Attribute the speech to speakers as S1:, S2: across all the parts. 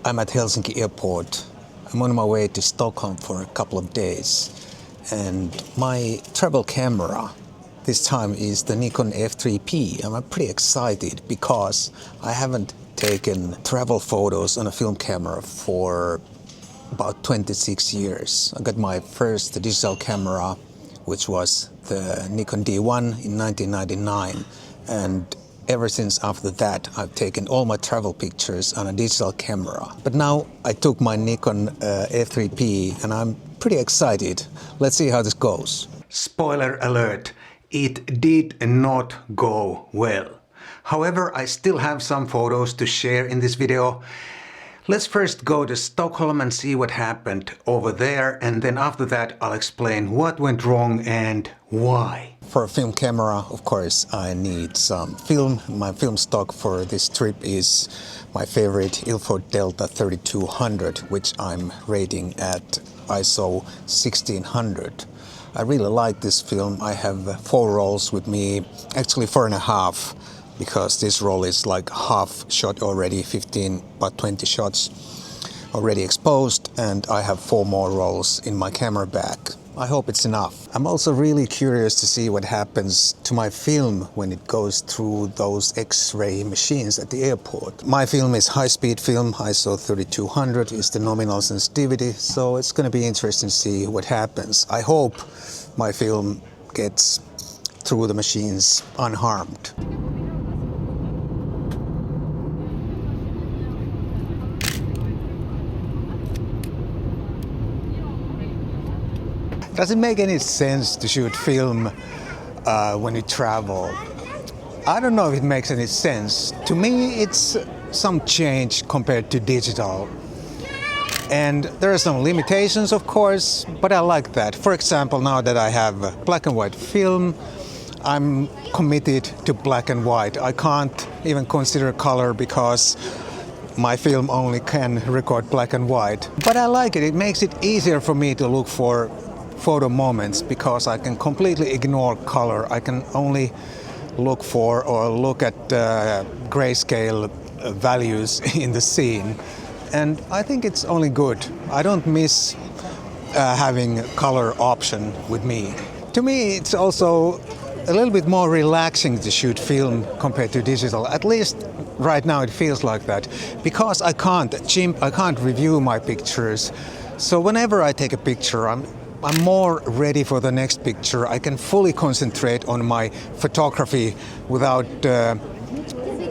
S1: I'm at Helsinki airport. I'm on my way to Stockholm for a couple of days. And my travel camera this time is the Nikon F3P. I'm pretty excited because I haven't taken travel photos on a film camera for about 26 years. I got my first digital camera, which was the Nikon D1 in 1999. And ever since after that, I've taken all my travel pictures on a digital camera. But now I took my Nikon F3P and I'm pretty excited. Let's see how this goes. Spoiler alert, it did not go well. However, I still have some photos to share in this video. Let's first go to Stockholm and see what happened over there, and then after that I'll explain what went wrong and why. For a film camera, of course, I need some film. My film stock for this trip is my favorite Ilford Delta 3200, which I'm rating at ISO 1600. I really like this film. I have 4 rolls with me, actually 4.5. Because this roll is like half shot already, 15 but 20 shots already exposed, and I have 4 more rolls in my camera bag. I hope it's enough. I'm also really curious to see what happens to my film when it goes through those X-ray machines at the airport. My film is high-speed film, ISO 3200 is the nominal sensitivity, so it's going to be interesting to see what happens. I hope my film gets through the machines unharmed. Does it make any sense to shoot film when you travel? I don't know if it makes any sense. To me, it's some change compared to digital. And there are some limitations, of course, but I like that. For example, now that I have black and white film, I'm committed to black and white. I can't even consider color because my film only can record black and white. But I like it. It makes it easier for me to look for photo moments because I can completely ignore color. I can only look for or look at grayscale values in the scene. And I think it's only good. I don't miss having a color option with me. To me, it's also a little bit more relaxing to shoot film compared to digital. At least right now it feels like that. Because I can't review my pictures. So whenever I take a picture, I'm more ready for the next picture. I can fully concentrate on my photography without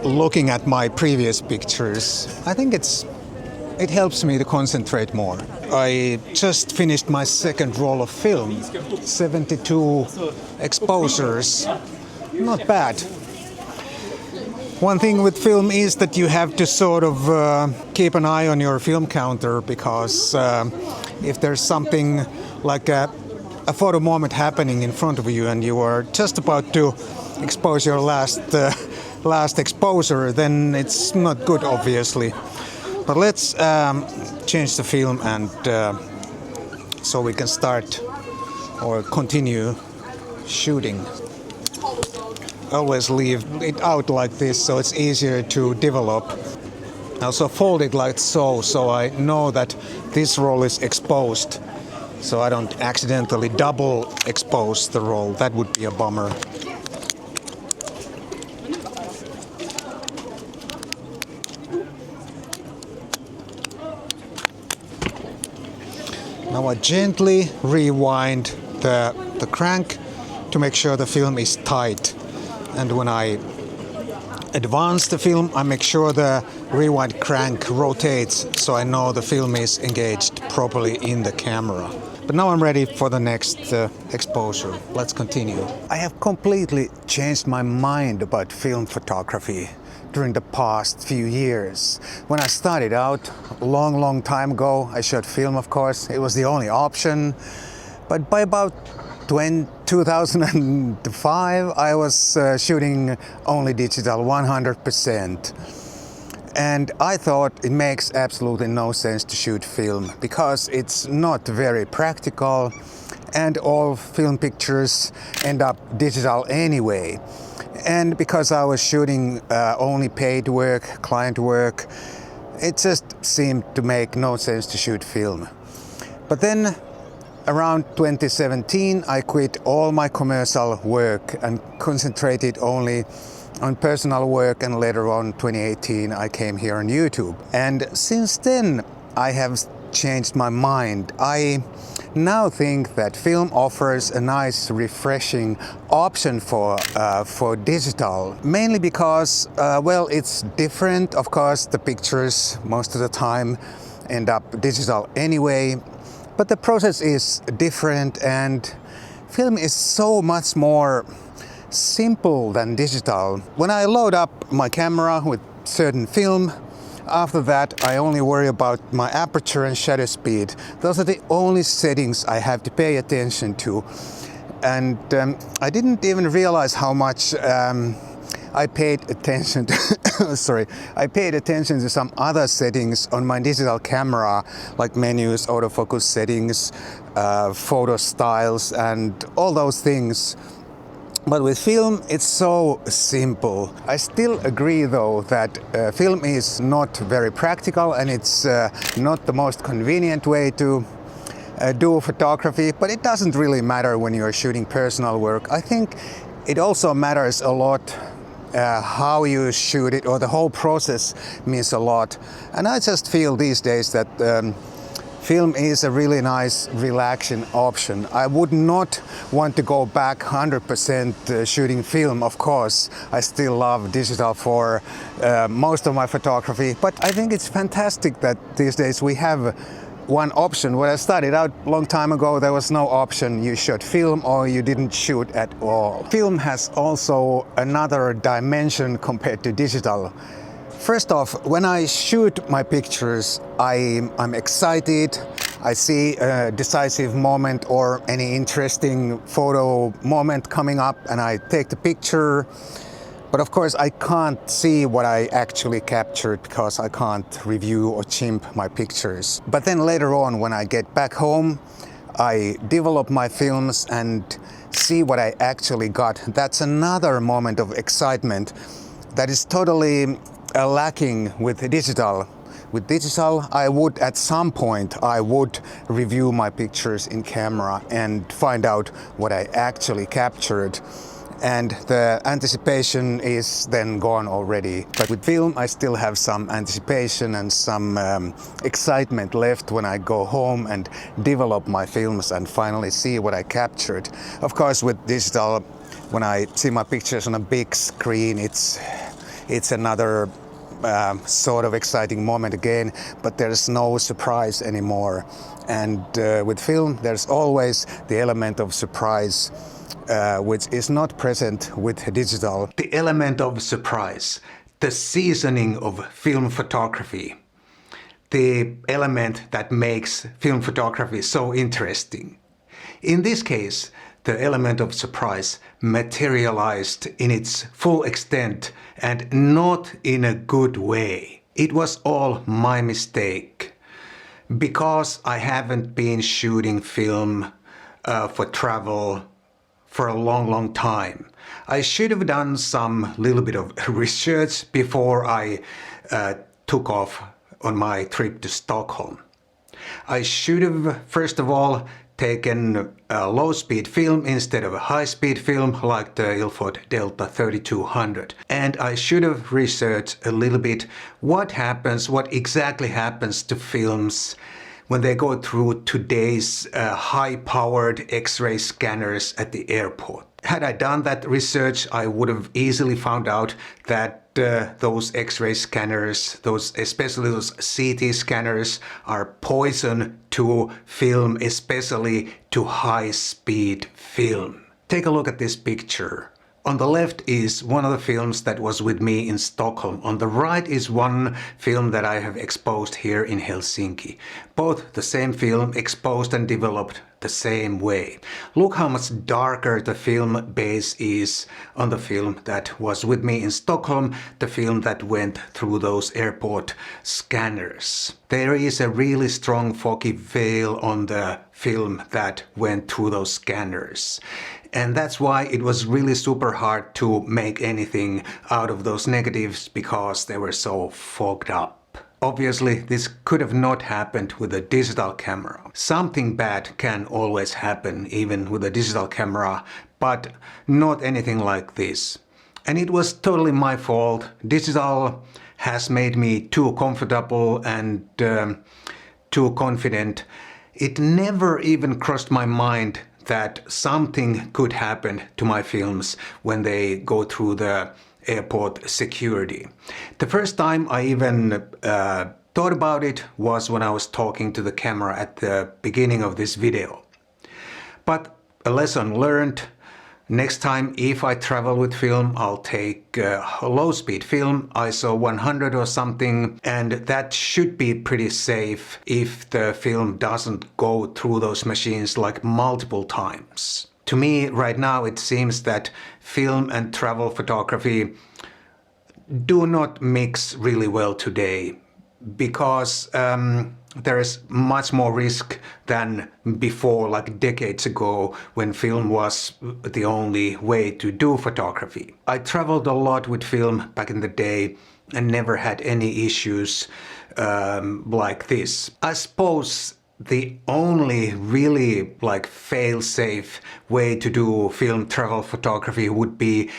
S1: looking at my previous pictures. I think it helps me to concentrate more. I just finished my second roll of film, 72 exposures. Not bad. One thing with film is that you have to sort of keep an eye on your film counter because if there's something like a photo moment happening in front of you and you are just about to expose your last exposure, then it's not good, obviously. But let's change the film and so we can start or continue shooting. Always leave it out like this so it's easier to develop. Also fold it like so I know that this roll is exposed, so I don't accidentally double expose the roll. That would be a bummer. Now I gently rewind the crank to make sure the film is tight. And when I advance the film, I make sure the rewind crank rotates so I know the film is engaged properly in the camera. But now I'm ready for the next exposure. Let's continue. I have completely changed my mind about film photography during the past few years. When I started out a long time ago, I shot film, of course. It was the only option. But by about 2005, I was shooting only digital 100%. And I thought it makes absolutely no sense to shoot film because it's not very practical and all film pictures end up digital anyway. And because I was shooting only paid work, client work, It just seemed to make no sense to shoot film. But then around 2017 I quit all my commercial work and concentrated only on personal work, and later on 2018 I came here on YouTube. And since then I have changed my mind. I now think that film offers a nice, refreshing option for digital, mainly because, well, it's different. Of course, the pictures most of the time end up digital anyway, but the process is different, and film is so much more simple than digital. When I load up my camera with certain film, after that I only worry about my aperture and shutter speed. Those are the only settings I have to pay attention to. And I didn't even realize how much I paid attention to I paid attention to some other settings on my digital camera, like menus, autofocus settings, photo styles, and all those things. But with film, it's so simple. I still agree though that film is not very practical, and it's not the most convenient way to do photography, but it doesn't really matter when you're shooting personal work. I think it also matters a lot how you shoot it, or the whole process means a lot. And I just feel these days that film is a really nice, relaxing option. I would not want to go back 100% shooting film, of course. I still love digital for most of my photography, but I think it's fantastic that these days we have one option. When I started out a long time ago, there was no option. You shot film or you didn't shoot at all. Film has also another dimension compared to digital. First off, when I shoot my pictures, I'm excited. I see a decisive moment or any interesting photo moment coming up, and I take the picture. But of course, I can't see what I actually captured because I can't review or chimp my pictures. But then later on, when I get back home, I develop my films and see what I actually got. That's another moment of excitement that is totally lacking with digital. With digital, I would at some point I would review my pictures in camera and find out what I actually captured, and the anticipation is then gone already. But with film, I still have some anticipation and some excitement left when I go home and develop my films and finally see what I captured. Of course, with digital, when I see my pictures on a big screen, it's another sort of exciting moment again, but there's no surprise anymore. And with film, there's always the element of surprise, which is not present with digital. The element of surprise, the seasoning of film photography, the element that makes film photography so interesting. In this case, the element of surprise materialized in its full extent, and not in a good way. It was all my mistake. Because I haven't been shooting film for travel for a long time. I should have done some little bit of research before I took off on my trip to Stockholm. I should have, first of all, taken a low-speed film instead of a high-speed film like the Ilford Delta 3200. And I should have researched a little bit what exactly happens to films when they go through today's high-powered X-ray scanners at the airport. Had I done that research, I would have easily found out that those X-ray scanners, especially those CT scanners, are poison to film, especially to high-speed film. Take a look at this picture. On the left is one of the films that was with me in Stockholm. On the right is one film that I have exposed here in Helsinki. Both the same film, exposed and developed the same way. Look how much darker the film base is on the film that was with me in Stockholm, the film that went through those airport scanners. There is a really strong foggy veil on the film that went through those scanners. And that's why it was really super hard to make anything out of those negatives, because they were so fogged up. Obviously, this could have not happened with a digital camera. Something bad can always happen even with a digital camera, but not anything like this. And it was totally my fault. Digital has made me too comfortable and too confident. It never even crossed my mind that something could happen to my films when they go through the airport security. The first time I even thought about it was when I was talking to the camera at the beginning of this video. But a lesson learned. Next time, if I travel with film, I'll take low-speed film, ISO 100 or something, and that should be pretty safe if the film doesn't go through those machines like multiple times. To me, right now, it seems that film and travel photography do not mix really well today, because there is much more risk than before, like decades ago, when film was the only way to do photography. I traveled a lot with film back in the day and never had any issues like this. I suppose the only really fail-safe way to do film travel photography would be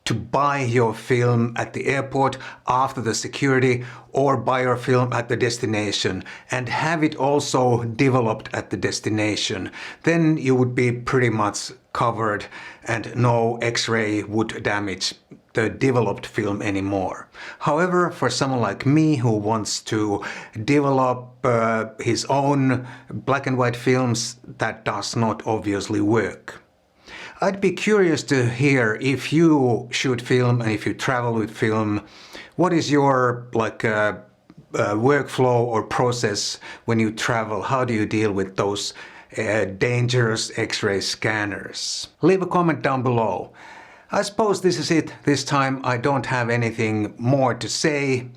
S1: to buy your film at the airport after the security, or buy your film at the destination and have it also developed at the destination. Then you would be pretty much covered and no X-ray would damage the developed film anymore. However, for someone like me who wants to develop his own black and white films, that does not obviously work. I'd be curious to hear if you shoot film and if you travel with film, what is your workflow or process when you travel? How do you deal with those dangerous X-ray scanners? Leave a comment down below. I suppose this is it this time. I don't have anything more to say.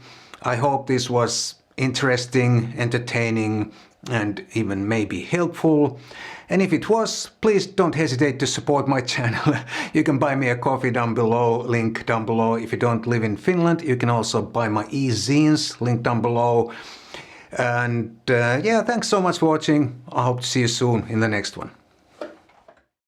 S1: I hope this was interesting, entertaining, and even maybe helpful. And if it was, please don't hesitate to support my channel. You can buy me a coffee down below, link down below. If you don't live in Finland, you can also buy my e-zines, link down below. And yeah, thanks so much for watching. I hope to see you soon in the next one.